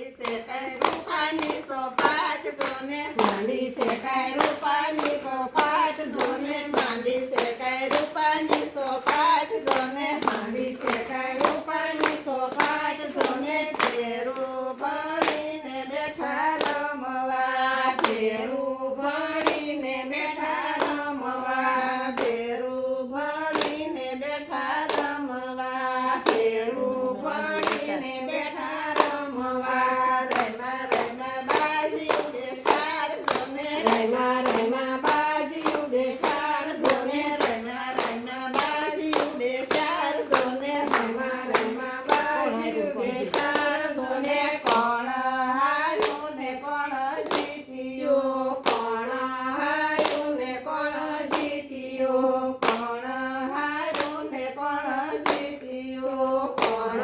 શેકાય રૂપાની સોપાટ જોને માંડી શેકાય રૂપાની સોપાટ જોને માંડી શેકાય રૂપાની સોપાટ જોને માંડી શેકાય રૂપાની સોપાટ જોને ફેરું ભણીને બેઠા રમવા ફેરું ભણીને બેઠા રમવા ફેરું ભણીને બેઠા રમવા ફેરું ભણીને બેઠા રમવા રમા રમા બાજી ઉડે સાર જોને રમા રમા બાજી ઉડે સાર જોને રમા રમા બાજી ઉડે સાર જોને રમા રમા બાજી ઉડે સાર જોને કોણ હાર્યું ને કોણ જીત્યું કોણ હાર્યું ને કોણ જીત્યું કોણ હાર્યું ને કોણ જીત્યું કોણ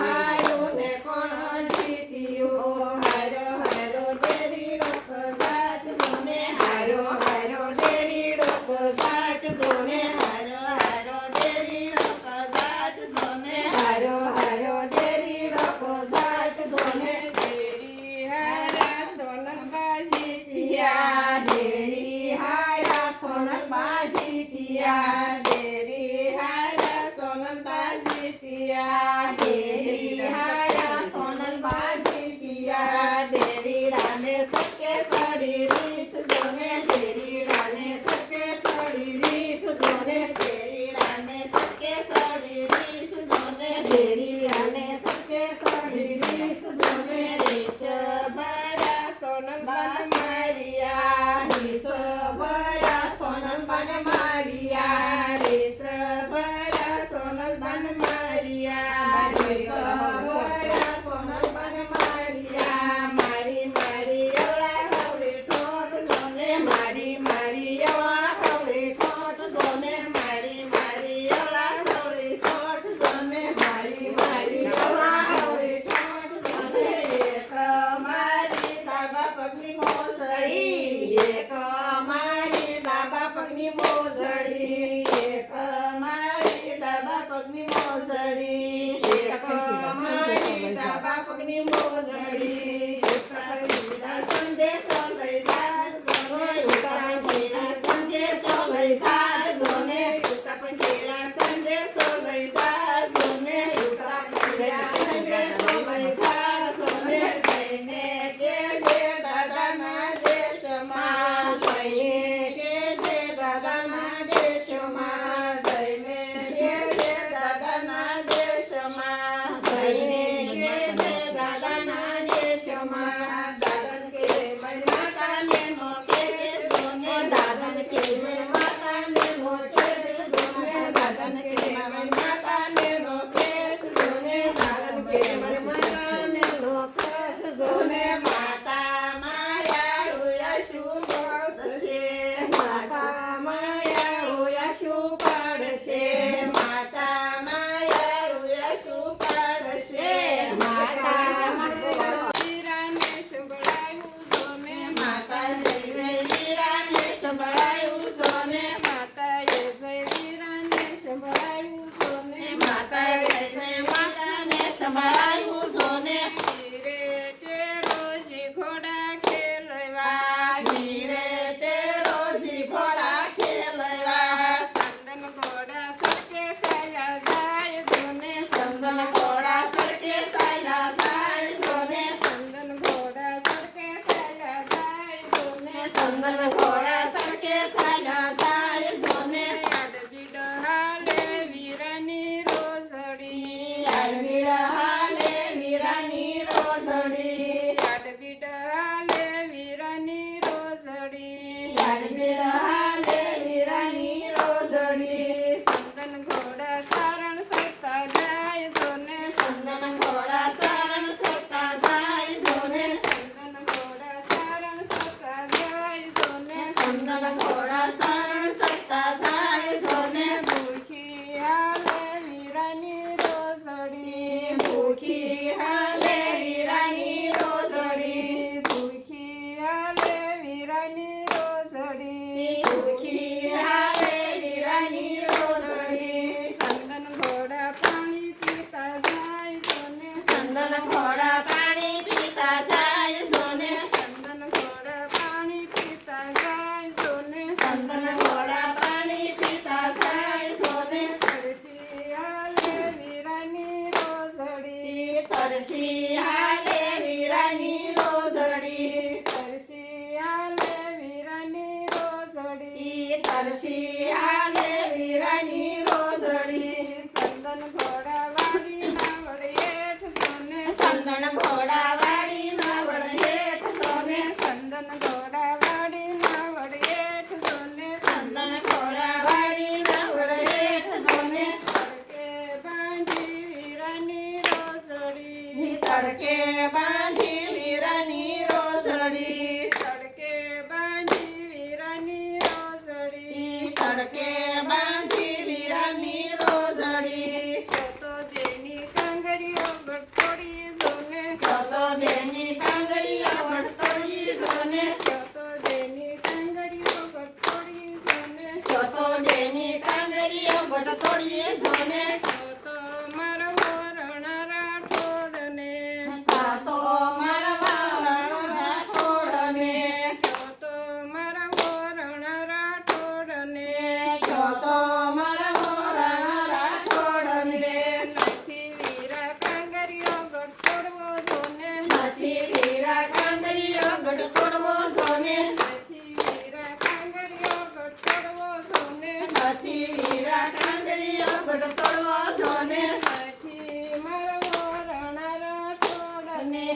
હાર્યું ને કોણ જીત્યું હારો હારો દેરીડો કસાત જોને હારો હારો દેરીડો કસાત જોને હારો હારો દેરીડો કસાત જોને હારો હારો દેરીડો કસાત જોને દેરી હારા સોનલબા જીત્યા દેરી હારા સોનલબા જીત્યા દેરી હારા સોનલબા જીત્યા દેરી હારા સોનલબા જીત્યા દેરીડાને સકે સડી રીસ જોને દેરીડાને સકે સડી રીસ જોને દેરીડાને સકે સડી રીસ જોને દેરીડાને સકે સડી રીસ જોને રીસ ભરા સોનલબાને મારિયા રીસ ભરા સોનલબાને મારિયા રીસ ભરા સોનલબાને મારિયા રીસ ભરા સોનલબાને મારિયા મારી મારી એવડા હવડે ઠોઠ જોને મારી મારી એવડા હવડે ઠોઠ જોને મારી મારી એવડા હવડે ઠોઠ જોને મારી મારી એવડા હવડે ઠોઠ જોને એક મારી ડાબા પગની મોસળી એક મારી ડાબા પગની મોસળી એક મારી ડાબા પગની મોસળી એક મારી ડાબા પગની મોસળી ઉતારીના સંદેશો લઈ જાત જોને ઉતારીના સંદેશો લઈ જાત જોને ઉતારીના સંદેશો લઈ જાત જોને ઉતારીના સંદેશો લઈ જાત જોને જઈને કેજે દાદાના દેશમાં જઈને કેજે દાદાના દેશમાં જઈને કેજે દાદાના દેશમાં જઈને કેજે દાદાના દેશમાં દાદન કે માતાને મોકે જોને દાદન કે માતાને મોકે જોને દાદન કે માતાને મોકે જોને દાદન કે માતાને મોકે જોને માતા માયાળુ યશુ પડશે માતા માયાળુ યશુ પડશે માતા માયાળુ યશુ પડશે માતા માયાળુ વીરાને સંભળાયું જોને માતાએ જય વીરાને સંભળાયું જોને માતાએ જય વીરાને સંભળાયું જોને માતાએ જય માતાને સંભળાયું જોને વીરે તેરો જી ઘોડા ખેલવા વીરે તેરો જી ઘોડા ખેલવા સંદન ઘોડા સરકે સાયા જાય જોને સંદન ઘોડા સરકે સાયા જાય જોને સંદન ઘોડા સરકે સાયા જાય જોને સંદન ઘોડા સરકે સાયા જાય જોને આડબી ડહાલે વીરાની રોઝડી આડબી ડહાલે વીરાની રોઝડી આડબી ડહાલે વીરાની રોઝડી આડબી ડહાલે વીરાની રોઝડી સંદન ઘોડા સારણ સરતા જાય જોને સંદન ઘોડા સારણ સરતા જાય જોને સંદન ઘોડા સારણ સરતા જાય જોને સંદન ઘોડા સારણ સરતા જાય જોને ભૂખી હાલે વીરાની રોઝડી ભૂખી હાલે વીરાની રોઝડી ભૂખી હાલે વીરાની રોઝડી ભૂખી હાલે વીરાની રોઝડી સંદન ઘોડા પાણી પીતા જાય જોને સંદન ઘોડા પાણી પીતા ઘોડાવાળી નાવડ હેઠ સોને ચંદન ઘોડાવાળી નાવડ હેઠ જોને ચંદન ઘોડાવાળી નાવડ હેઠ સોને તડકે બાંધી વીરાની રોસડી તડકે બાંધી વીરાની રોસડી તડકે બાંધી વીરાની રોસડી તડકે બાંધી વીરાની રોસડી તો બેની કાંગરીઓ ગટોડી જોને તો બેની કાંગરીઓ વટતોડી સોને તો બેની કાંગરીઓ ગટોડી જોને તો બેની કાંગરીઓ વટતોડી સોને તો મારો રણા રાઠોડને તો મારા રાઠોડને તો મારો રણા રાઠોડને તો મારા રાઠોડને નથી વીરા કાંગરીઓ ગટોડવો જોને નથી વીરા કાંગરીઓ ગટતોડવો સોને નથી વીરા કાંગરીઓ ગટોડવો જોને નથી વીરા કાંગરીઓ ગટતોડવો સોને નથી મારો રણા રાઠોડને